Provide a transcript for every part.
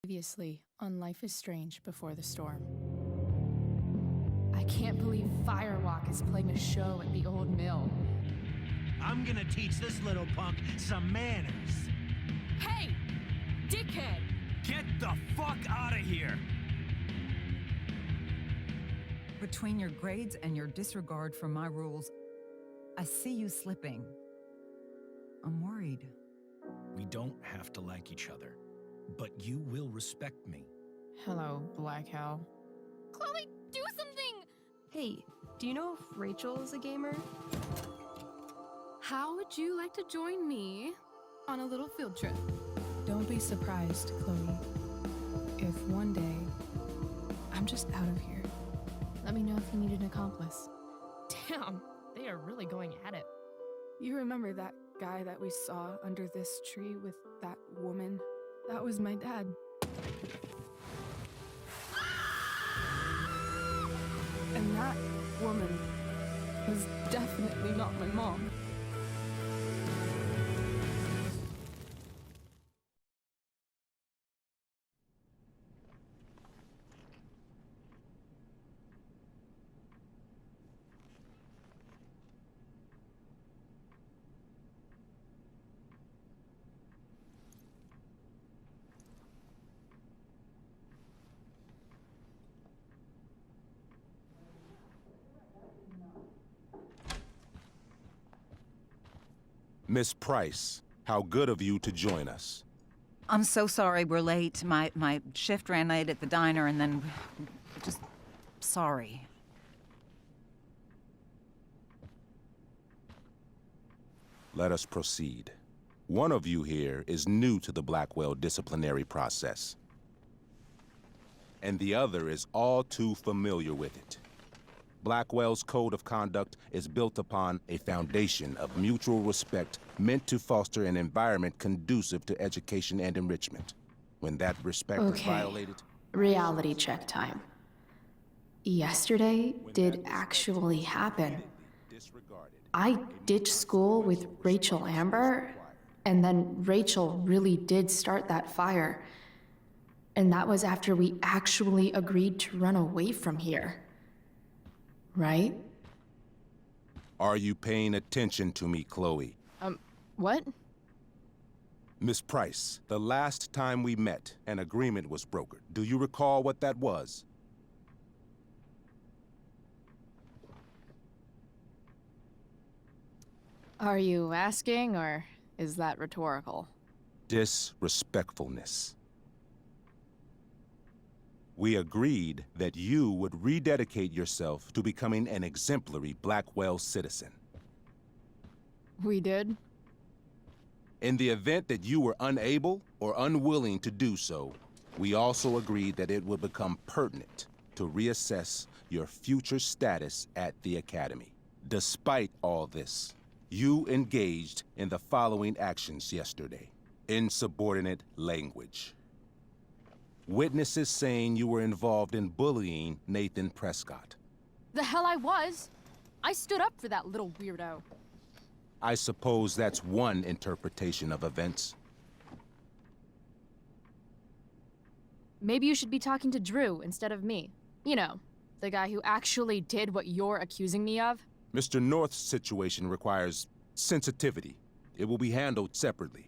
Previously on Life is Strange Before the Storm. I can't believe Firewalk is playing a show at the old mill. I'm gonna teach this little punk some manners. Hey! Dickhead! Get the fuck out of here! Between your grades and your disregard for my rules, I see you slipping. I'm worried. We don't have to like each other, but you will respect me. Hello, Black Hal. Chloe, do something! Hey, do you know if Rachel is a gamer? How would you like to join me on a little field trip? Don't be surprised, Chloe, if one day I'm just out of here. Let me know if you need an accomplice. Damn, they are really going at it. You remember that guy that we saw under this tree with that woman? That was my dad. And that woman was definitely not my mom. Miss Price, how good of you to join us. I'm so sorry we're late. My shift ran late at the diner and then... just... sorry. Let us proceed. One of you here is new to the Blackwell disciplinary process, and the other is all too familiar with it. Blackwell's code of conduct is built upon a foundation of mutual respect meant to foster an environment conducive to education and enrichment. When that respect is violated... Reality check time. Yesterday did actually happen. I ditched school with Rachel Amber, and then Rachel really did start that fire. And that was after we actually agreed to run away from here. Right? Are you paying attention to me, Chloe? What? Miss Price, the last time we met, an agreement was brokered. Do you recall what that was? Are you asking, or is that rhetorical? Disrespectfulness. We agreed that you would rededicate yourself to becoming an exemplary Blackwell citizen. We did? In the event that you were unable or unwilling to do so, we also agreed that it would become pertinent to reassess your future status at the Academy. Despite all this, you engaged in the following actions yesterday. Insubordinate language. Witnesses saying you were involved in bullying Nathan Prescott. The hell I was! I stood up for that little weirdo. I suppose that's one interpretation of events. Maybe you should be talking to Drew instead of me. You know, the guy who actually did what you're accusing me of. Mr. North's situation requires sensitivity. It will be handled separately.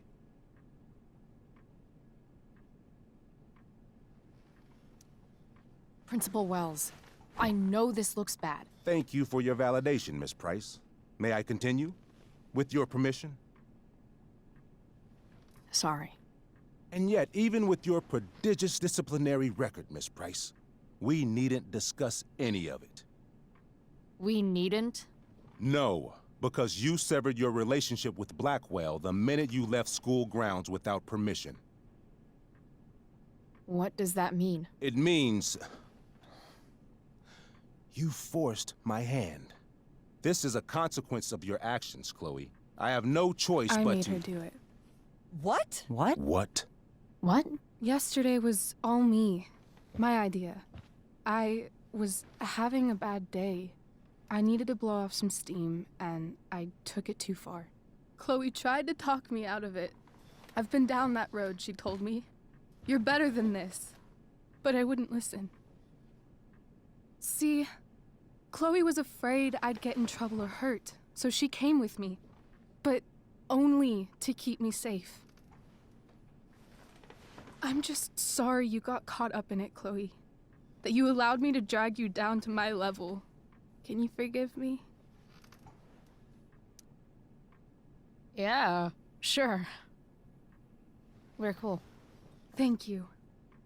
Principal Wells, I know this looks bad. Thank you for your validation, Miss Price. May I continue? With your permission? Sorry. And yet, even with your prodigious disciplinary record, Miss Price, we needn't discuss any of it. We needn't? No, because you severed your relationship with Blackwell the minute you left school grounds without permission. What does that mean? It means... you forced my hand. This is a consequence of your actions, Chloe. I have no choice but to... I made her do it. What? What? What? What? Yesterday was all me. My idea. I was having a bad day. I needed to blow off some steam, and I took it too far. Chloe tried to talk me out of it. I've been down that road, she told me. You're better than this. But I wouldn't listen. See, Chloe was afraid I'd get in trouble or hurt, so she came with me. But only to keep me safe. I'm just sorry you got caught up in it, Chloe. That you allowed me to drag you down to my level. Can you forgive me? Yeah, sure. We're cool. Thank you.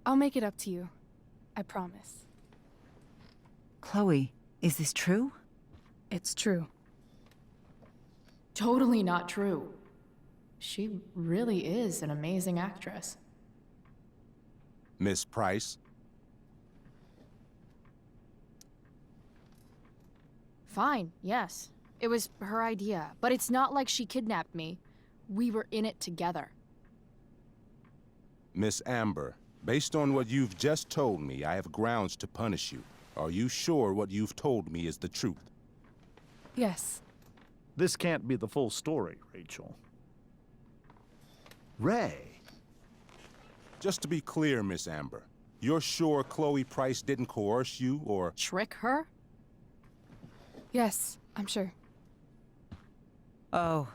I'll make it up to you. I promise. Chloe, is this true? It's true. Totally not true. She really is an amazing actress. Miss Price? Fine, yes. It was her idea, but it's not like she kidnapped me. We were in it together. Miss Amber, based on what you've just told me, I have grounds to punish you. Are you sure what you've told me is the truth? Yes. This can't be the full story, Rachel. Ray. Just to be clear, Miss Amber, you're sure Chloe Price didn't coerce you or... Trick her? Yes, I'm sure. Oh,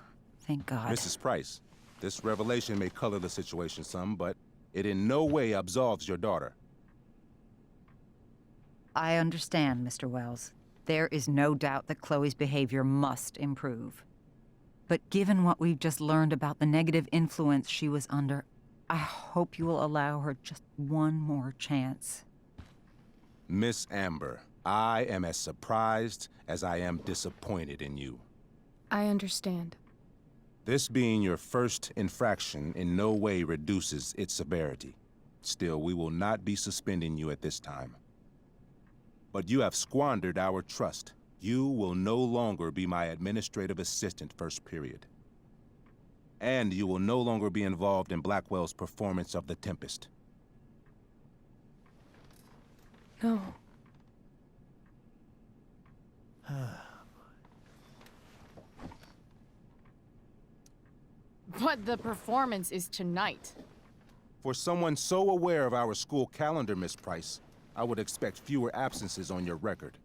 thank God. Mrs. Price, this revelation may color the situation some, but it in no way absolves your daughter. I understand, Mr. Wells. There is no doubt that Chloe's behavior must improve. But given what we've just learned about the negative influence she was under, I hope you will allow her just one more chance. Miss Amber, I am as surprised as I am disappointed in you. I understand. This being your first infraction in no way reduces its severity. Still, we will not be suspending you at this time. But you have squandered our trust. You will no longer be my administrative assistant first period. And you will no longer be involved in Blackwell's performance of The Tempest. No. But the performance is tonight. For someone so aware of our school calendar, Miss Price, I would expect fewer absences on your record.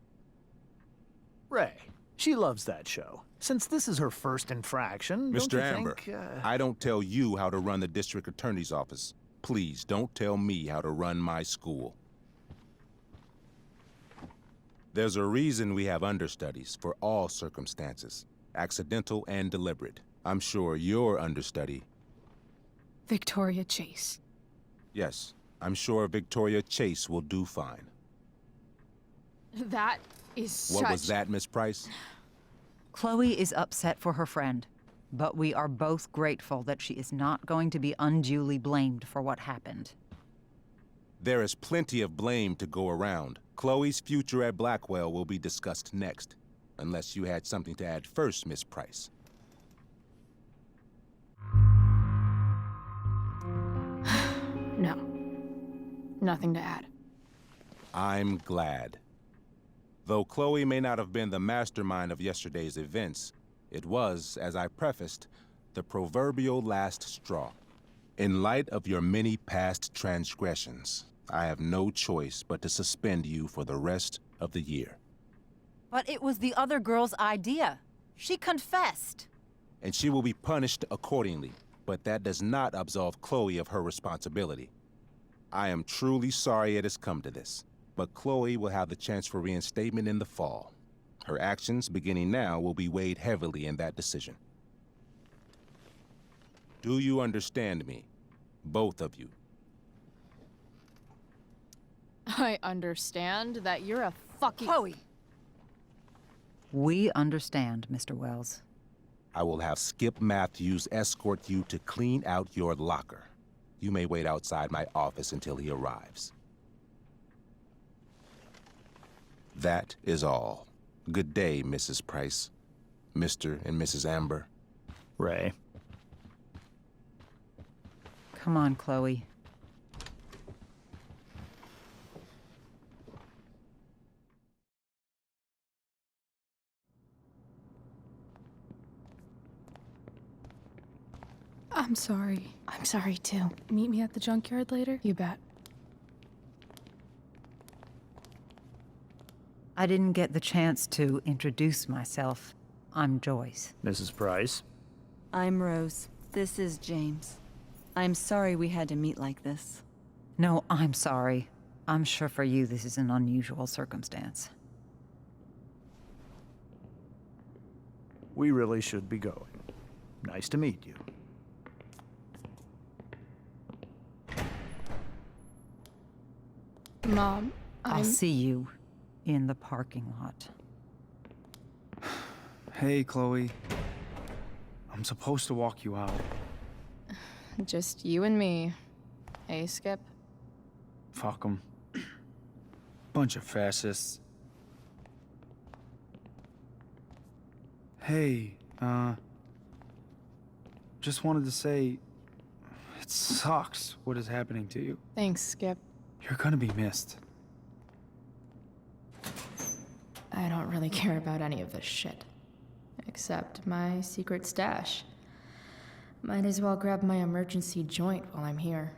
Ray. She loves that show. Since this is her first infraction, don't Mr. you Amber, think, I don't tell you how to run the district attorney's office. Please don't tell me how to run my school. There's a reason we have understudies for all circumstances, accidental and deliberate. I'm sure your understudy... Victoria Chase. Yes, I'm sure Victoria Chase will do fine. That is such... What was that, Miss Price? Chloe is upset for her friend, but we are both grateful that she is not going to be unduly blamed for what happened. There is plenty of blame to go around. Chloe's future at Blackwell will be discussed next. Unless you had something to add first, Miss Price. No. Nothing to add. I'm glad. Though Chloe may not have been the mastermind of yesterday's events, it was, as I prefaced, the proverbial last straw. In light of your many past transgressions, I have no choice but to suspend you for the rest of the year. But it was the other girl's idea. She confessed. And she will be punished accordingly, but that does not absolve Chloe of her responsibility. I am truly sorry it has come to this, but Chloe will have the chance for reinstatement in the fall. Her actions, beginning now, will be weighed heavily in that decision. Do you understand me? Both of you. I understand that you're a fucking... Chloe! We understand, Mr. Wells. I will have Skip Matthews escort you to clean out your locker. You may wait outside my office until he arrives. That is all. Good day, Mrs. Price. Mr. and Mrs. Amber. Ray. Come on, Chloe. I'm sorry. I'm sorry too. Meet me at the junkyard later? You bet. I didn't get the chance to introduce myself. I'm Joyce. Mrs. Price. I'm Rose. This is James. I'm sorry we had to meet like this. No, I'm sorry. I'm sure for you this is an unusual circumstance. We really should be going. Nice to meet you. Mom, I'll see you in the parking lot. Hey, Chloe. I'm supposed to walk you out. Just you and me. Hey, Skip. Fuck 'em. Bunch of fascists. Hey, just wanted to say, it sucks what is happening to you. Thanks, Skip. You're gonna be missed. I don't really care about any of this shit. Except my secret stash. Might as well grab my emergency joint while I'm here.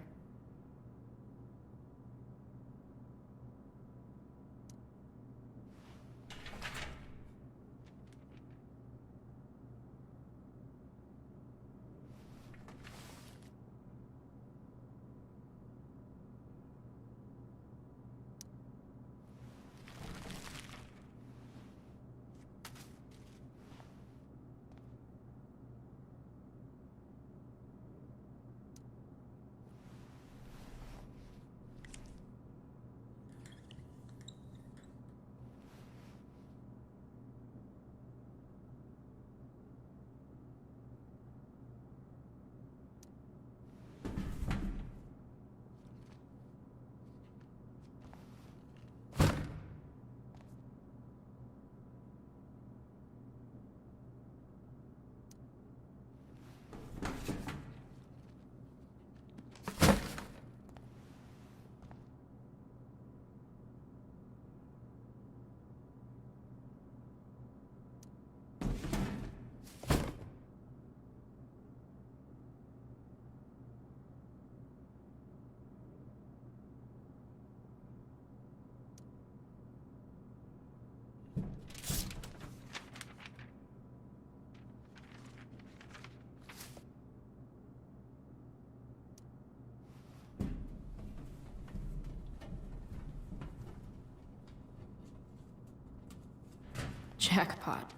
Jackpot.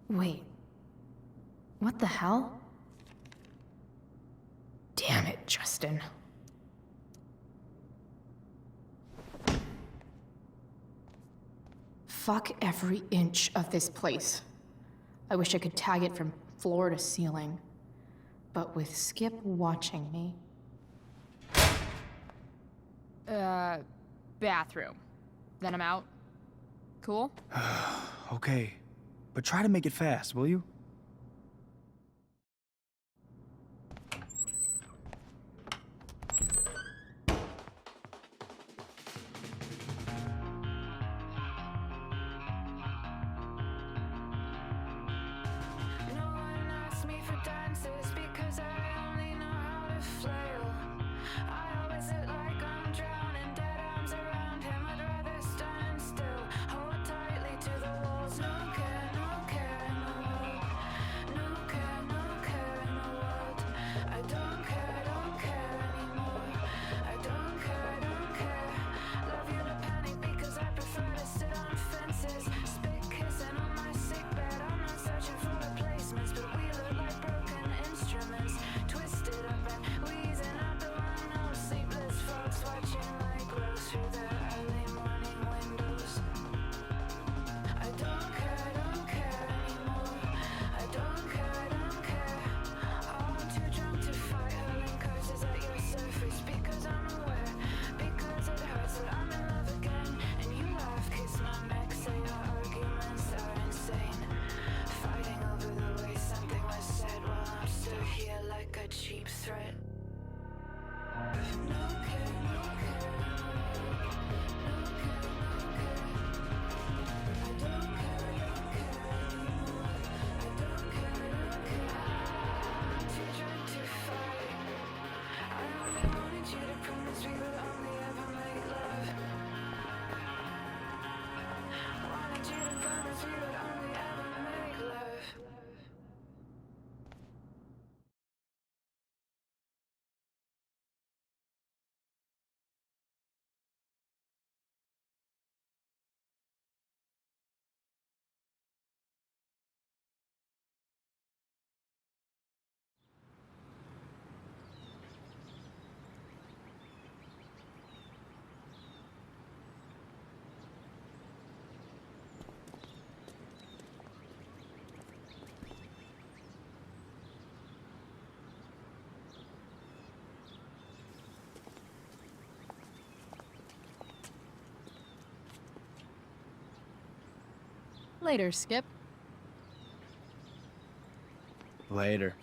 Wait. What the hell? Damn it, Justin. Fuck every inch of this place. I wish I could tag it from floor to ceiling. But with Skip watching me... Bathroom. Then I'm out. Cool? Okay, but try to make it fast, will you? Later, Skip. Later.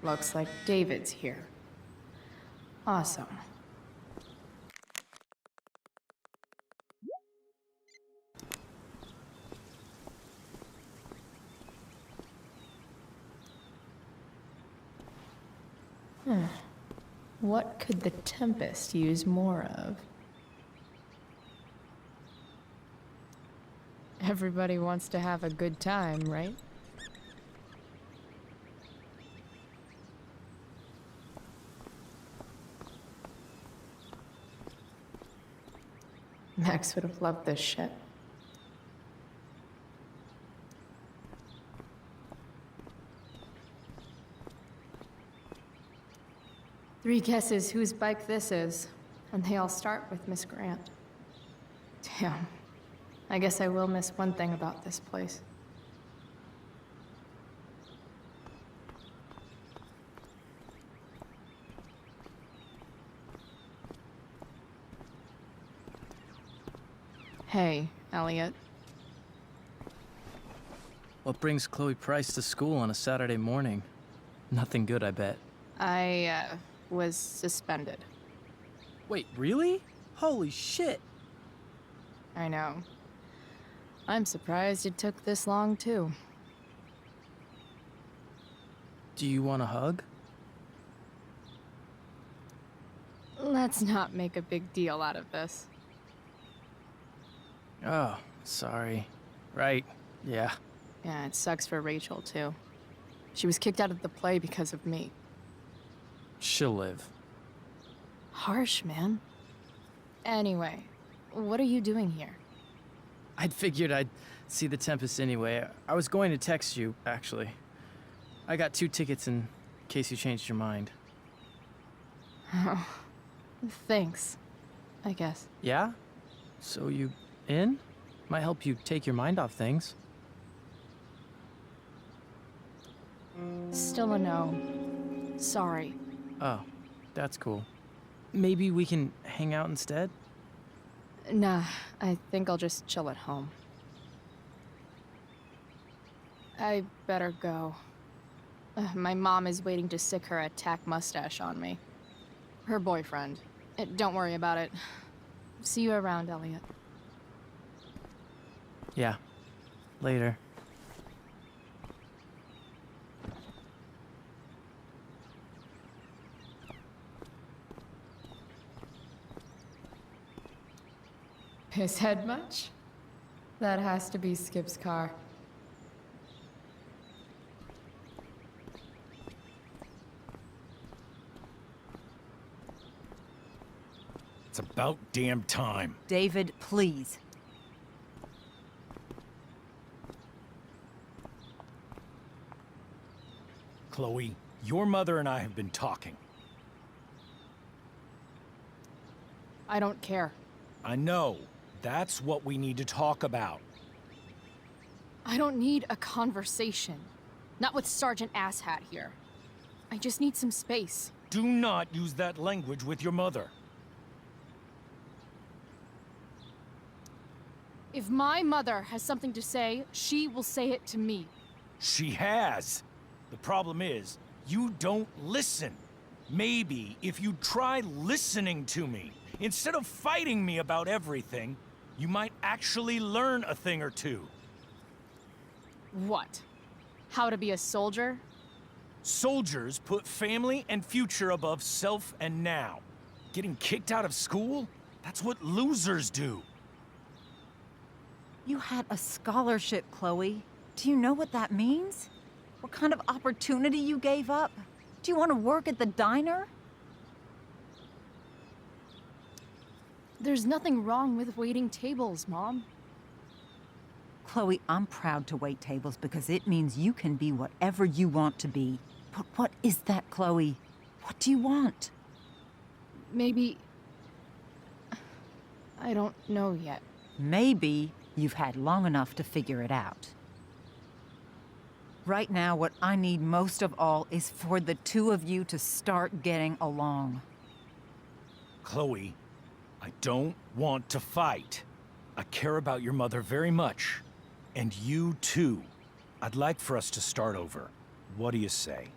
Looks like David's here. Awesome. What could the Tempest use more of? Everybody wants to have a good time, right? Max would have loved this shit. Three guesses whose bike this is, and they all start with Miss Grant. Damn. I guess I will miss one thing about this place. Hey, Elliot. What brings Chloe Price to school on a Saturday morning? Nothing good, I bet. I, was suspended. Wait, really? Holy shit! I know. I'm surprised it took this long, too. Do you want a hug? Let's not make a big deal out of this. Oh, sorry. Right, yeah. Yeah, it sucks for Rachel, too. She was kicked out of the play because of me. She'll live. Harsh, man. Anyway, what are you doing here? I'd figured I'd see the Tempest anyway. I was going to text you, actually. I got 2 tickets in case you changed your mind. Oh, thanks, I guess. Yeah? So you in? Might help you take your mind off things. Still a no. Sorry. Oh, that's cool. Maybe we can hang out instead? Nah, I think I'll just chill at home. I better go. My mom is waiting to sick her attack mustache on me. Her boyfriend. Don't worry about it. See you around, Elliot. Yeah. Later. His head much? That has to be Skip's car. It's about damn time. David, please. Chloe, your mother and I have been talking. I don't care. I know. That's what we need to talk about. I don't need a conversation. Not with Sergeant Asshat here. I just need some space. Do not use that language with your mother. If my mother has something to say, she will say it to me. She has. The problem is, you don't listen. Maybe if you try listening to me, instead of fighting me about everything, you might actually learn a thing or two. What? How to be a soldier? Soldiers put family and future above self and now. Getting kicked out of school? That's what losers do. You had a scholarship, Chloe. Do you know what that means? What kind of opportunity you gave up? Do you want to work at the diner? There's nothing wrong with waiting tables, Mom. Chloe, I'm proud to wait tables because it means you can be whatever you want to be. But what is that, Chloe? What do you want? Maybe... I don't know yet. Maybe you've had long enough to figure it out. Right now, what I need most of all is for the two of you to start getting along. Chloe, I don't want to fight. I care about your mother very much. And you too. I'd like for us to start over. What do you say?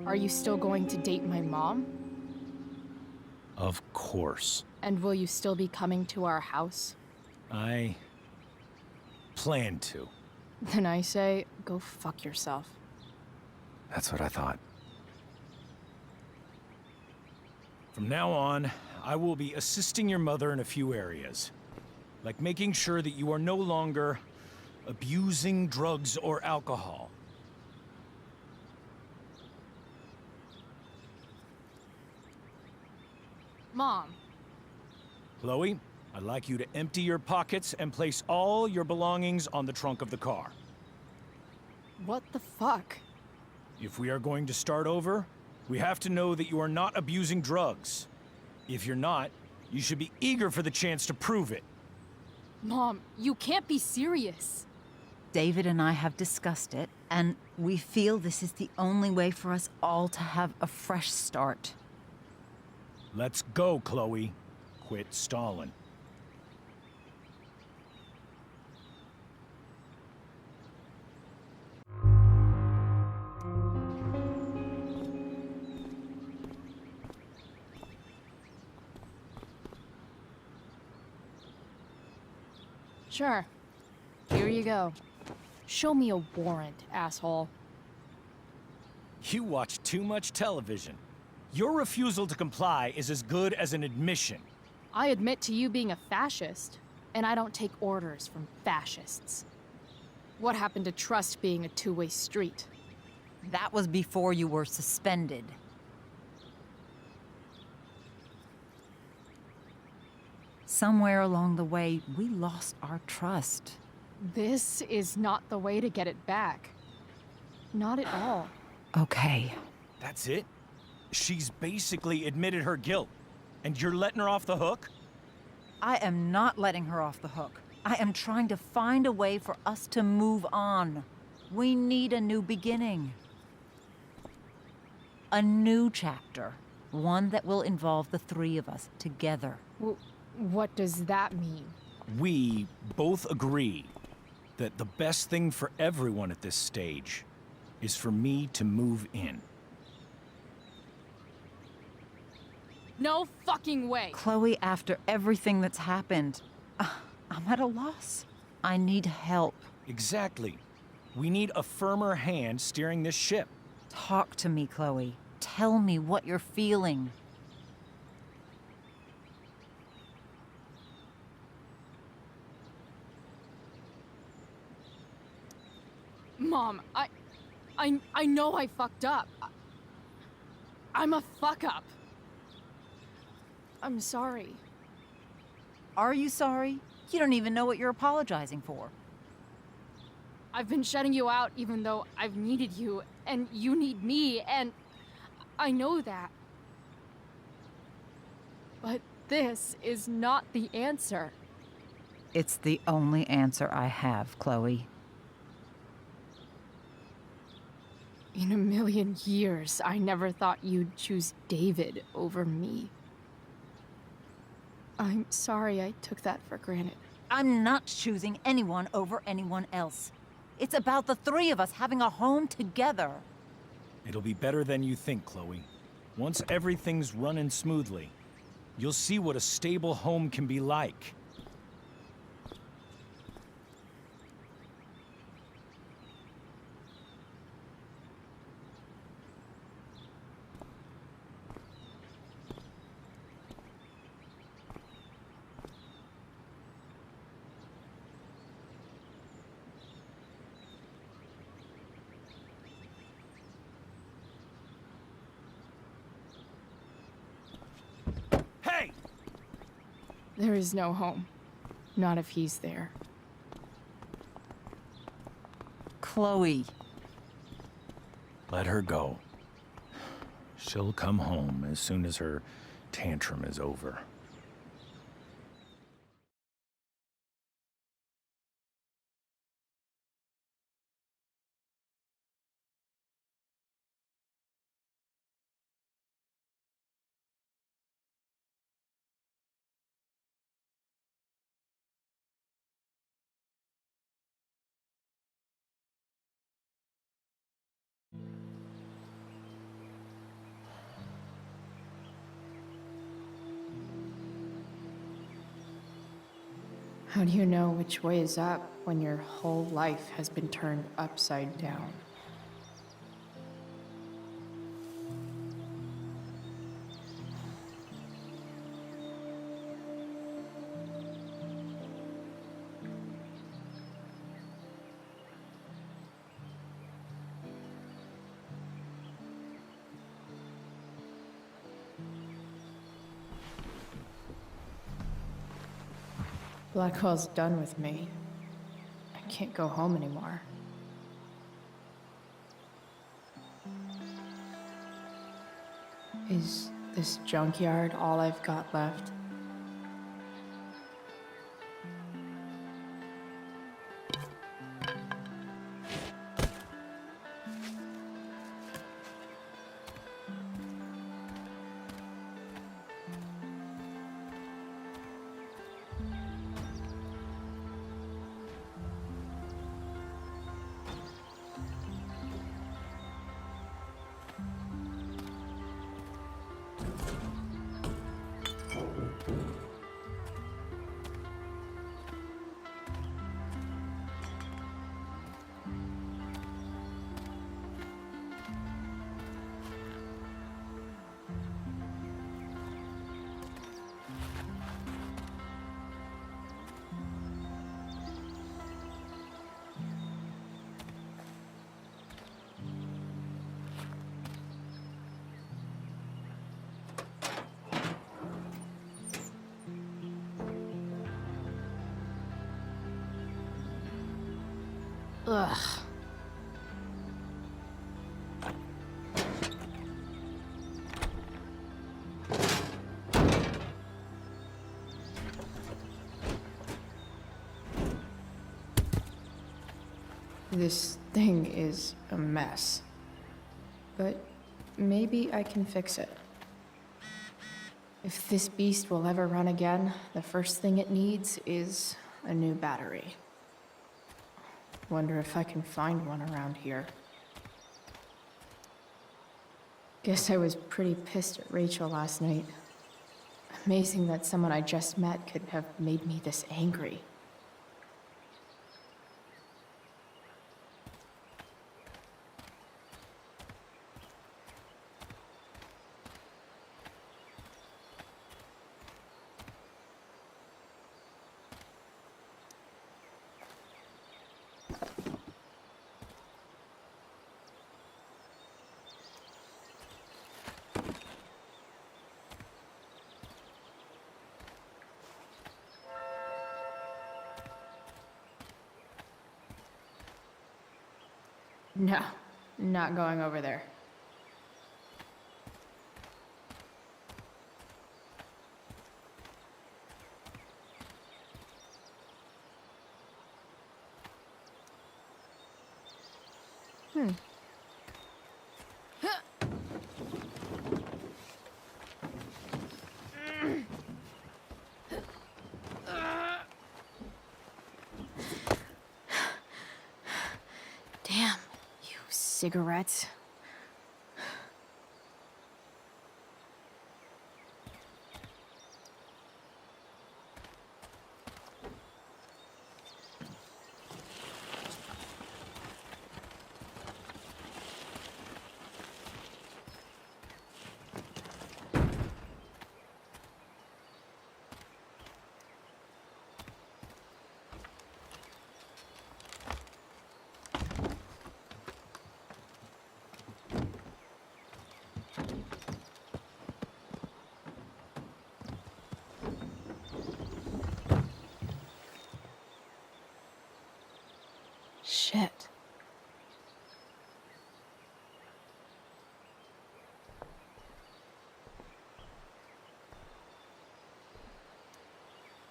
Are you still going to date my mom? Of course. And will you still be coming to our house? I plan to. Then I say, go fuck yourself. That's what I thought. From now on, I will be assisting your mother in a few areas. Like making sure that you are no longer abusing drugs or alcohol. Mom. Chloe, I'd like you to empty your pockets and place all your belongings on the trunk of the car. What the fuck? If we are going to start over, we have to know that you are not abusing drugs. If you're not, you should be eager for the chance to prove it. Mom, you can't be serious. David and I have discussed it, and we feel this is the only way for us all to have a fresh start. Let's go, Chloe. Quit stalling. Sure. Here you go. Show me a warrant, asshole. You watch too much television. Your refusal to comply is as good as an admission. I admit to you being a fascist, and I don't take orders from fascists. What happened to trust being a two-way street? That was before you were suspended. Somewhere along the way, we lost our trust. This is not the way to get it back. Not at all. Okay. That's it? She's basically admitted her guilt, and you're letting her off the hook? I am not letting her off the hook. I am trying to find a way for us to move on. We need a new beginning. A new chapter. One that will involve the three of us together. What does that mean? We both agree that the best thing for everyone at this stage is for me to move in. No fucking way! Chloe, after everything that's happened, I'm at a loss. I need help. Exactly. We need a firmer hand steering this ship. Talk to me, Chloe. Tell me what you're feeling. Mom, I know I fucked up. I'm a fuck-up. I'm sorry. Are you sorry? You don't even know what you're apologizing for. I've been shutting you out even though I've needed you, and you need me, and I know that. But this is not the answer. It's the only answer I have, Chloe. In a million years, I never thought you'd choose David over me. I'm sorry I took that for granted. I'm not choosing anyone over anyone else. It's about the three of us having a home together. It'll be better than you think, Chloe. Once everything's running smoothly, you'll see what a stable home can be like. Hey! There is no home. Not if he's there. Chloe. Let her go. She'll come home as soon as her tantrum is over. How do you know which way is up when your whole life has been turned upside down? Blackwell's done with me. I can't go home anymore. Is this junkyard all I've got left? Ugh. This thing is a mess. But maybe I can fix it. If this beast will ever run again, the first thing it needs is a new battery. Wonder if I can find one around here. Guess I was pretty pissed at Rachel last night. Amazing that someone I just met could have made me this angry. No, not going over there. Damn. Cigarettes. Shit.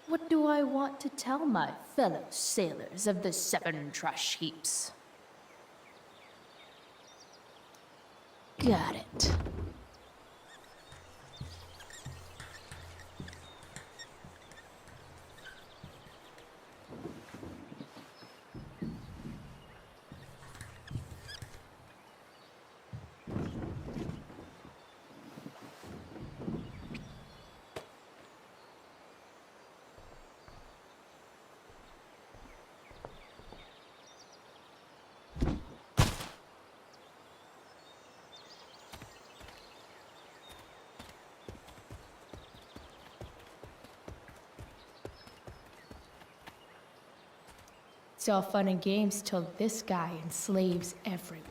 What do I want to tell my fellow sailors of the 7 trash heaps? Got it. It's all fun and games till this guy enslaves everyone.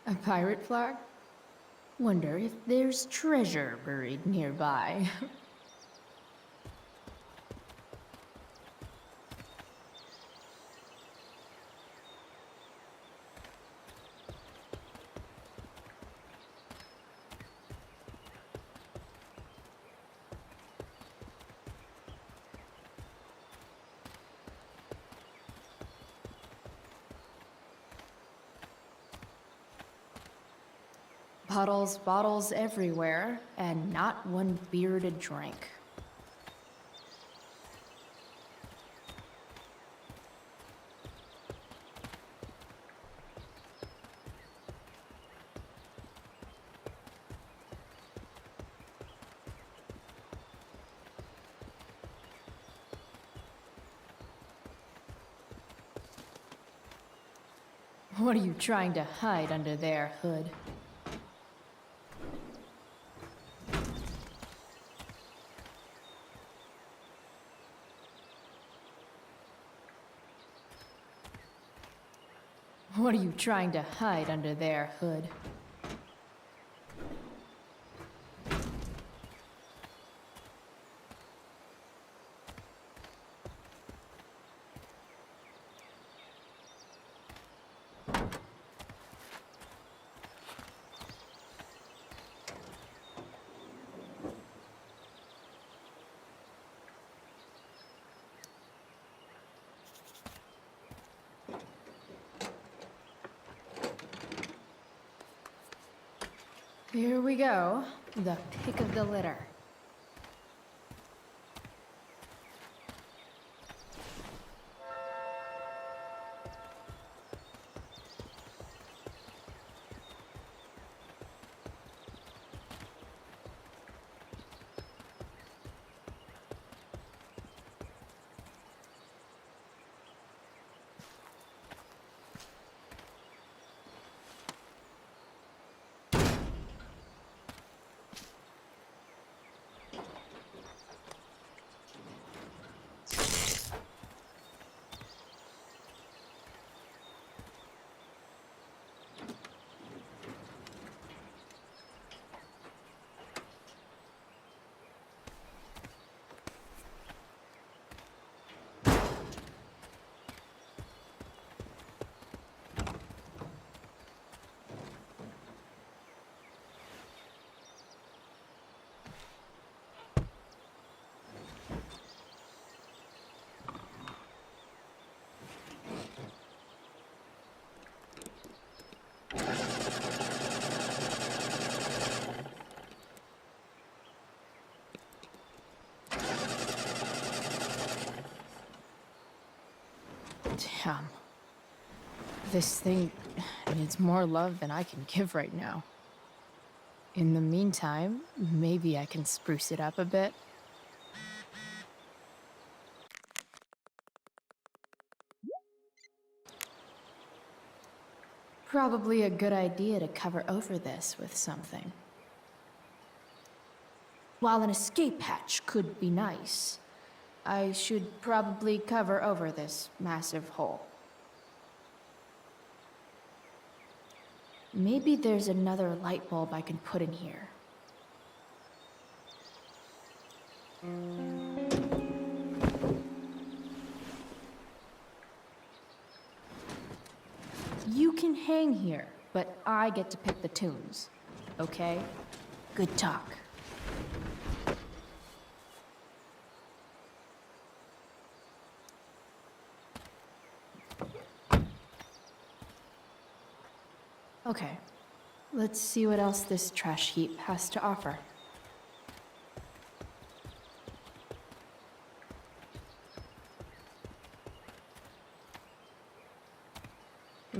A pirate flag? Wonder if there's treasure buried nearby. Bottles everywhere, and not one beer to drink. What are you trying to hide under there, Hood? What are you trying to hide under there, Hood? Here we go. The pick of the litter. Damn. This thing needs more love than I can give right now. In the meantime, maybe I can spruce it up a bit. Probably a good idea to cover over this with something. While an escape hatch could be nice, I should probably cover over this massive hole. Maybe there's another light bulb I can put in here. You can hang here, but I get to pick the tunes. Okay? Good talk. Okay, let's see what else this trash heap has to offer.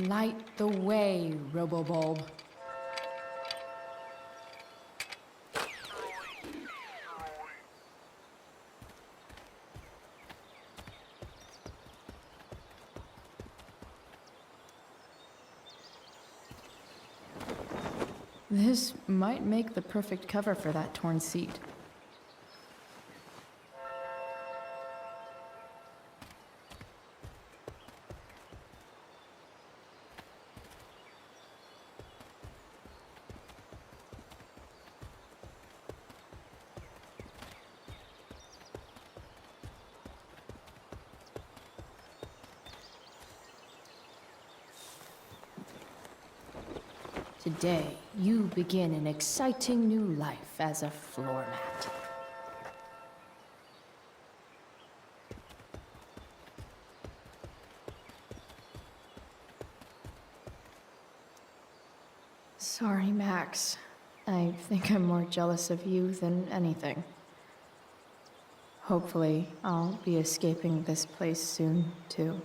Light the way, Robobulb. This might make the perfect cover for that torn seat. Today, you begin an exciting new life as a floor mat. Sorry, Max. I think I'm more jealous of you than anything. Hopefully, I'll be escaping this place soon, too.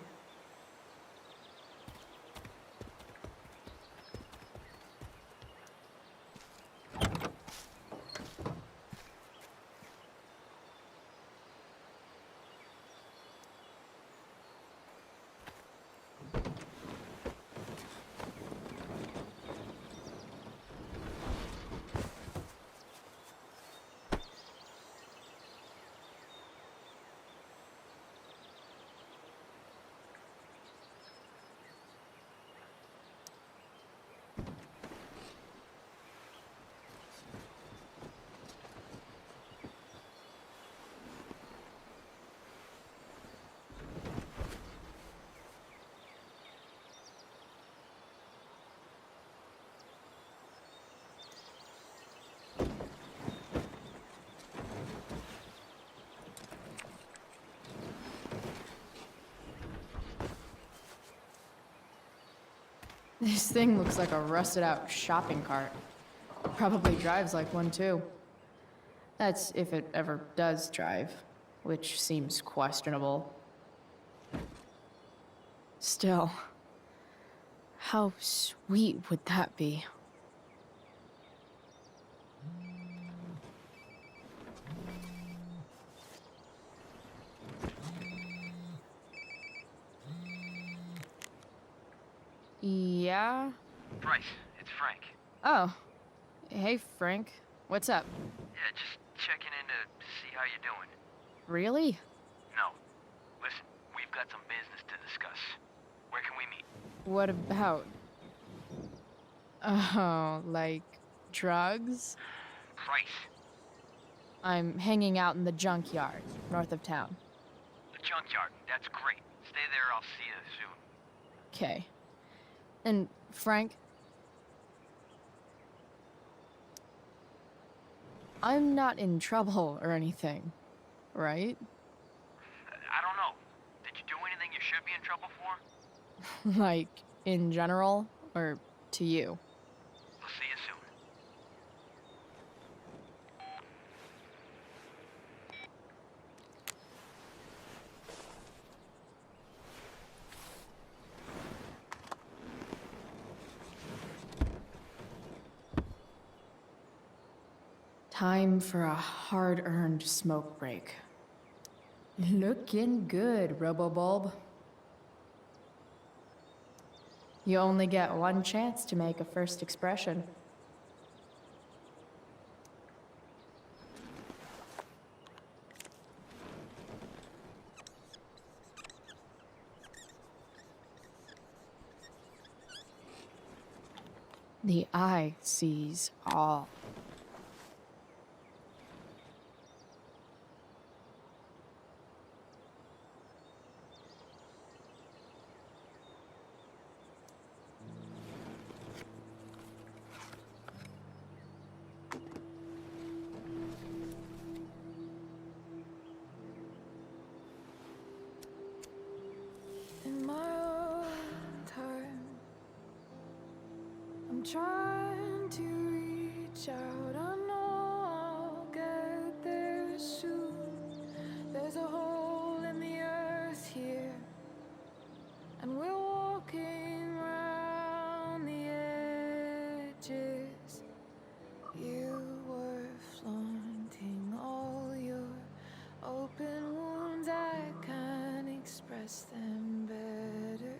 This thing looks like a rusted out shopping cart. Probably drives like one too. That's if it ever does drive, which seems questionable. Still, how sweet would that be? Yeah? Bryce, it's Frank. Oh. Hey, Frank. What's up? Yeah, just checking in to see how you're doing. Really? No. Listen, we've got some business to discuss. Where can we meet? What about? Oh, like drugs? Bryce. I'm hanging out in the junkyard, north of town. The junkyard. That's great. Stay there, I'll see you soon. Okay. And Frank? I'm not in trouble or anything, right? I don't know. Did you do anything you should be in trouble for? Like, in general, or to you? I'll see you soon. Time for a hard-earned smoke break. Looking good, Robobulb. You only get one chance to make a first expression. The eye sees all. In my own time, I'm trying to reach out. I know I'll get there soon. There's a hole in the earth here, and we're walking right less than better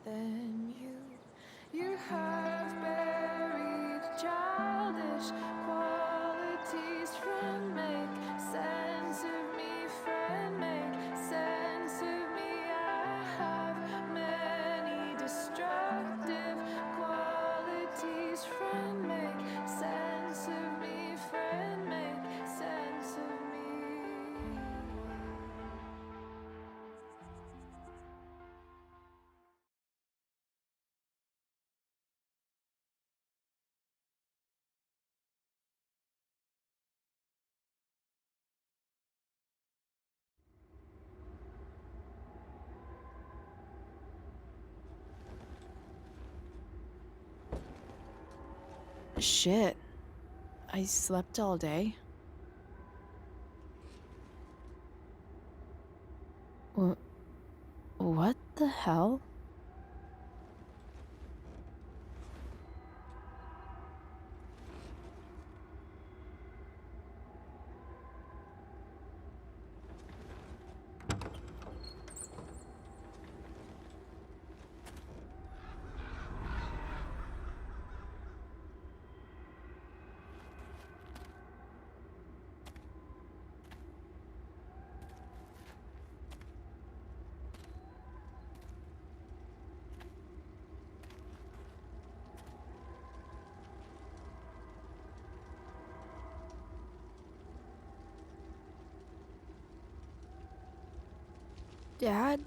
than you. You have buried childish qualities. Friend, make sense of me. Friend, make sense of me. I have many destructive qualities. Friend, make sense of me. Friend, make sense of me. Shit. I slept all day. What the hell? Dad?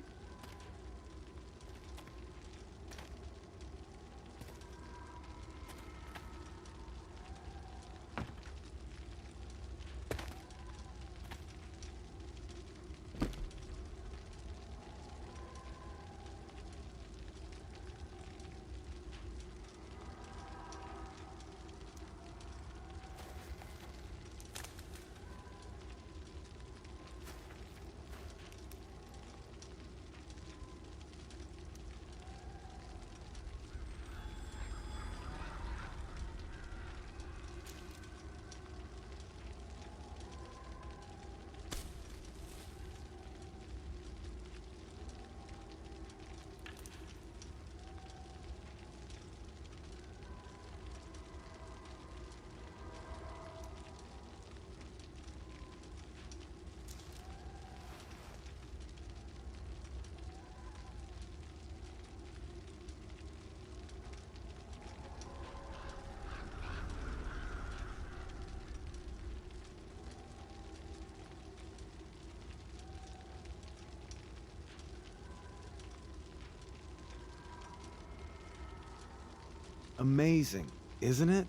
Amazing, isn't it?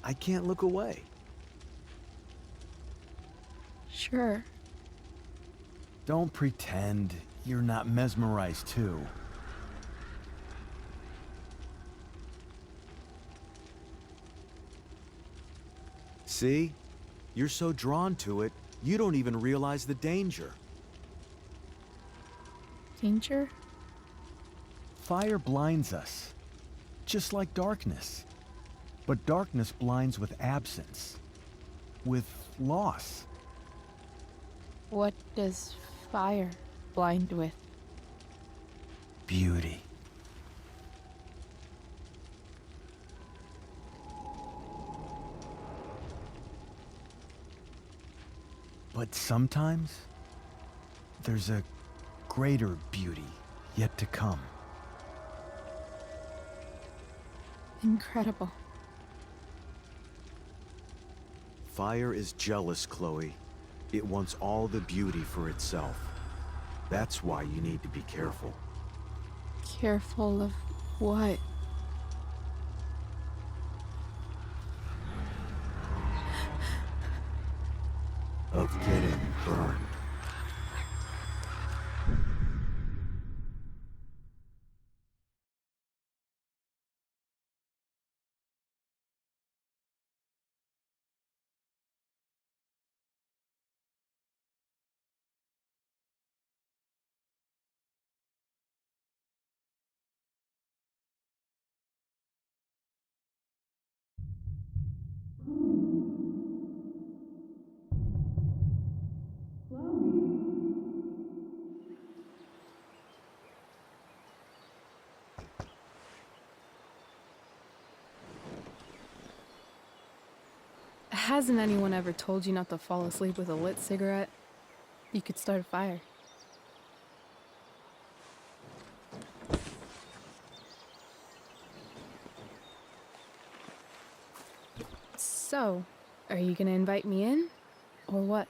I can't look away. Sure. Don't pretend you're not mesmerized too. See? You're so drawn to it, you don't even realize the danger. Danger? Fire blinds us, just like darkness. But darkness blinds with absence, with loss. What does fire blind with? Beauty. But sometimes, there's a greater beauty yet to come. Incredible. Fire is jealous, Chloe. It wants all the beauty for itself. That's why you need to be careful. Careful of what? Of getting burned. Hasn't anyone ever told you not to fall asleep with a lit cigarette? You could start a fire. So, are you gonna invite me in? Or what?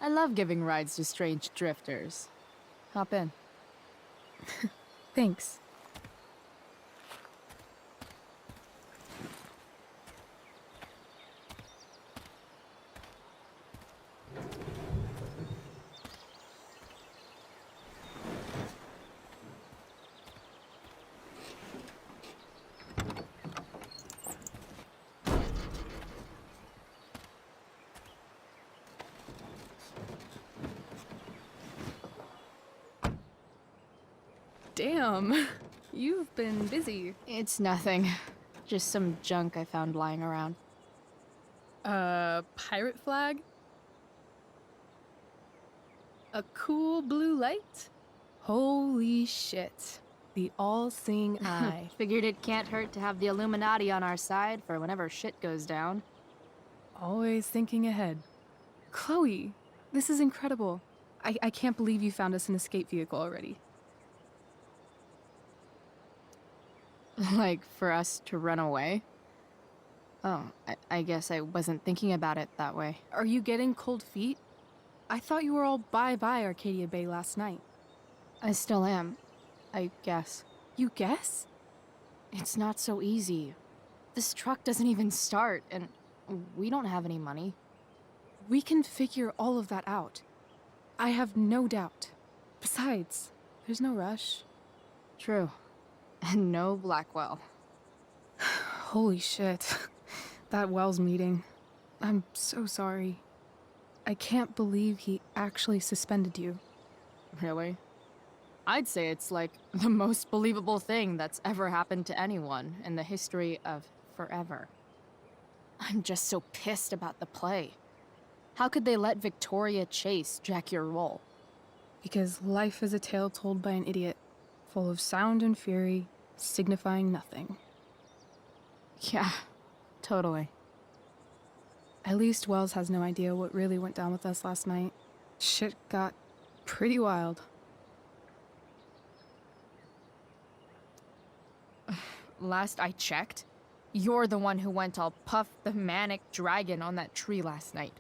I love giving rides to strange drifters. Hop in. Thanks. Damn, you've been busy. It's nothing. Just some junk I found lying around. Pirate flag? A cool blue light? Holy shit. The all-seeing eye. Figured it can't hurt to have the Illuminati on our side for whenever shit goes down. Always thinking ahead. Chloe, this is incredible. I can't believe you found us an escape vehicle already. Like, for us to run away? Oh, I guess I wasn't thinking about it that way. Are you getting cold feet? I thought you were all bye-bye Arcadia Bay last night. I still am, I guess. You guess? It's not so easy. This truck doesn't even start, and we don't have any money. We can figure all of that out. I have no doubt. Besides, there's no rush. True. And no Blackwell. Holy shit. That Wells meeting. I'm so sorry. I can't believe he actually suspended you. Really? I'd say it's like the most believable thing that's ever happened to anyone in the history of forever. I'm just so pissed about the play. How could they let Victoria Chase jack your role? Because life is a tale told by an idiot, full of sound and fury, signifying nothing. Yeah, totally. At least Wells has no idea what really went down with us last night. Shit got pretty wild. Last I checked, you're the one who went all Puff the Manic Dragon on that tree last night.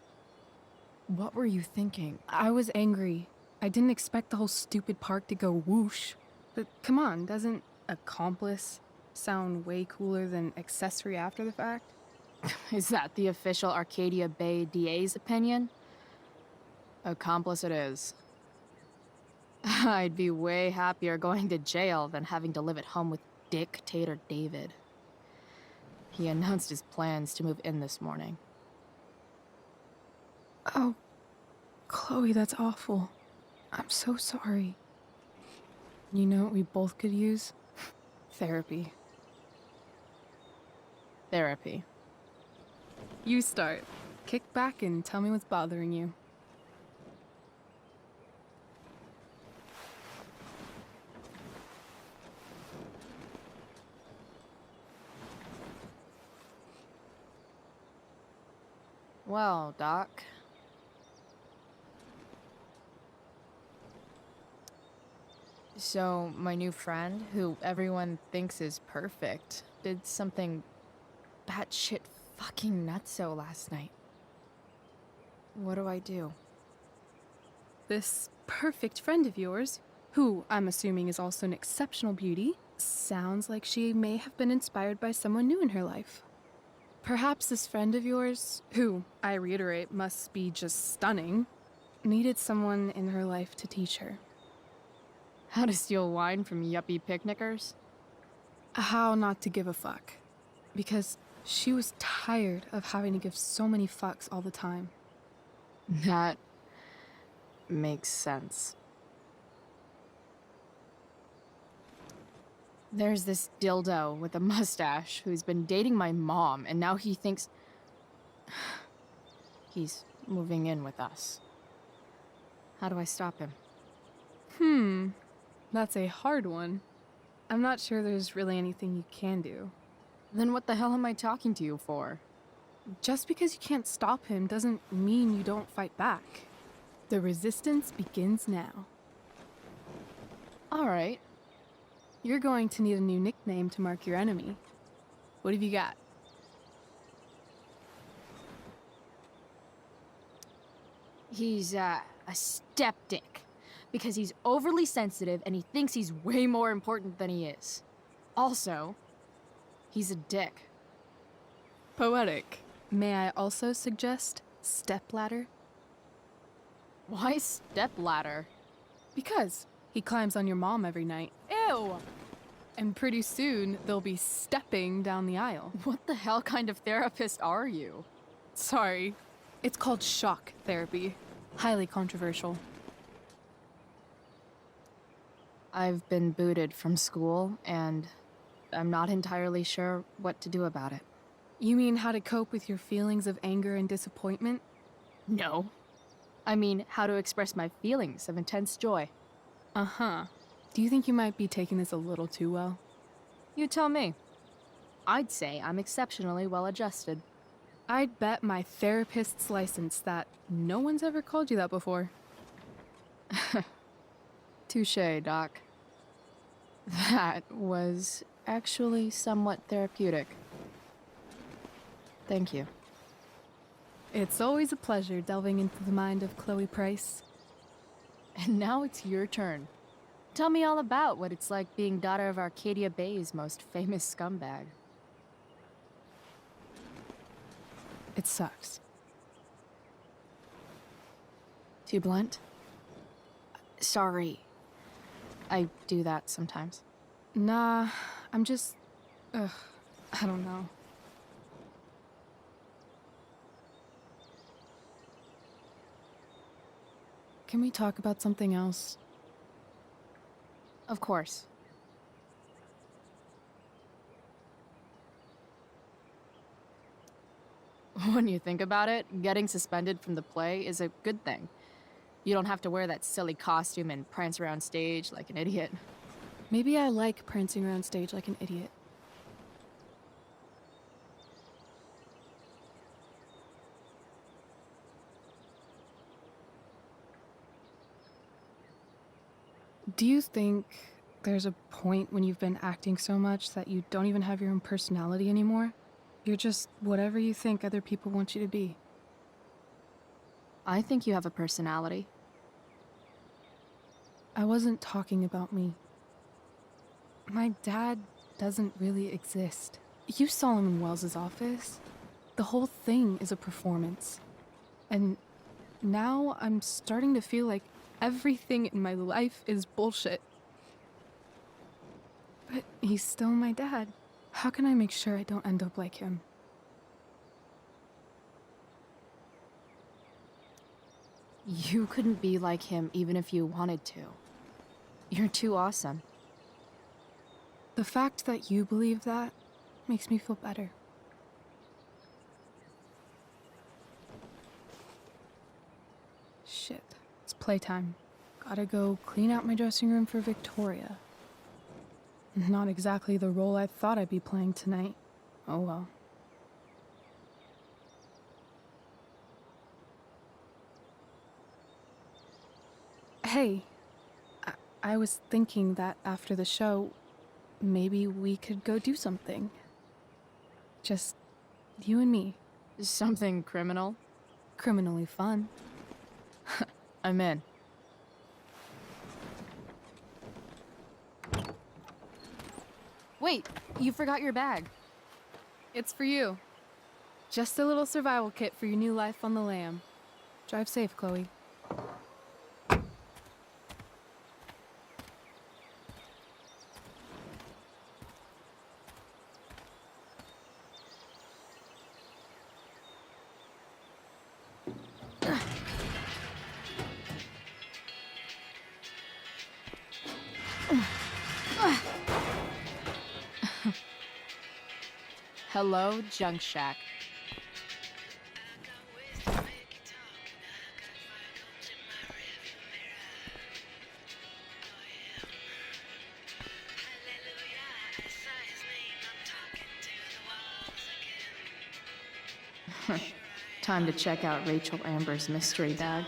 What were you thinking? I was angry. I didn't expect the whole stupid park to go whoosh. But come on, doesn't accomplice sound way cooler than accessory after the fact? Is that the official Arcadia Bay DA's opinion? Accomplice it is. I'd be way happier going to jail than having to live at home with Dictator David. He announced his plans to move in this morning. Oh, Chloe, that's awful. I'm so sorry. You know what we both could use? Therapy. Therapy. You start. Kick back and tell me what's bothering you. Well, Doc. So, my new friend, who everyone thinks is perfect, did something batshit fucking nutso last night. What do I do? This perfect friend of yours, who I'm assuming is also an exceptional beauty, sounds like she may have been inspired by someone new in her life. Perhaps this friend of yours, who, I reiterate, must be just stunning, needed someone in her life to teach her. How to steal wine from yuppie picnickers? How not to give a fuck. Because she was tired of having to give so many fucks all the time. That makes sense. There's this dildo with a mustache who's been dating my mom, and now he thinks he's moving in with us. How do I stop him? That's a hard one. I'm not sure there's really anything you can do. Then what the hell am I talking to you for? Just because you can't stop him doesn't mean you don't fight back. The resistance begins now. All right. You're going to need a new nickname to mark your enemy. What have you got? He's, a skeptic. Because he's overly sensitive and he thinks he's way more important than he is. Also, he's a dick. Poetic. May I also suggest stepladder? Why stepladder? Because he climbs on your mom every night. Ew! And pretty soon, they'll be stepping down the aisle. What the hell kind of therapist are you? Sorry. It's called shock therapy. Highly controversial. I've been booted from school, and I'm not entirely sure what to do about it. You mean how to cope with your feelings of anger and disappointment? No. I mean, how to express my feelings of intense joy. Uh-huh. Do you think you might be taking this a little too well? You tell me. I'd say I'm exceptionally well adjusted. I'd bet my therapist's license that no one's ever called you that before. Touché, Doc. That was actually somewhat therapeutic. Thank you. It's always a pleasure delving into the mind of Chloe Price. And now it's your turn. Tell me all about what it's like being daughter of Arcadia Bay's most famous scumbag. It sucks. Too blunt? Sorry. I do that sometimes. Nah, I'm just... I don't know. Can we talk about something else? Of course. When you think about it, getting suspended from the play is a good thing. You don't have to wear that silly costume and prance around stage like an idiot. Maybe I like prancing around stage like an idiot. Do you think there's a point when you've been acting so much that you don't even have your own personality anymore? You're just whatever you think other people want you to be. I think you have a personality. I wasn't talking about me. My dad doesn't really exist. You saw him in Wells's office. The whole thing is a performance. And now I'm starting to feel like everything in my life is bullshit. But he's still my dad. How can I make sure I don't end up like him? You couldn't be like him even if you wanted to. You're too awesome. The fact that you believe that makes me feel better. Shit, it's playtime. Gotta go clean out my dressing room for Victoria. Not exactly the role I thought I'd be playing tonight. Oh well. Hey, I was thinking that after the show, maybe we could go do something. Just you and me. Something criminal? Criminally fun. I'm in. Wait, you forgot your bag. It's for you. Just a little survival kit for your new life on the lam. Drive safe, Chloe. Hello, Junk Shack. Time to check out Rachel Amber's mystery bag.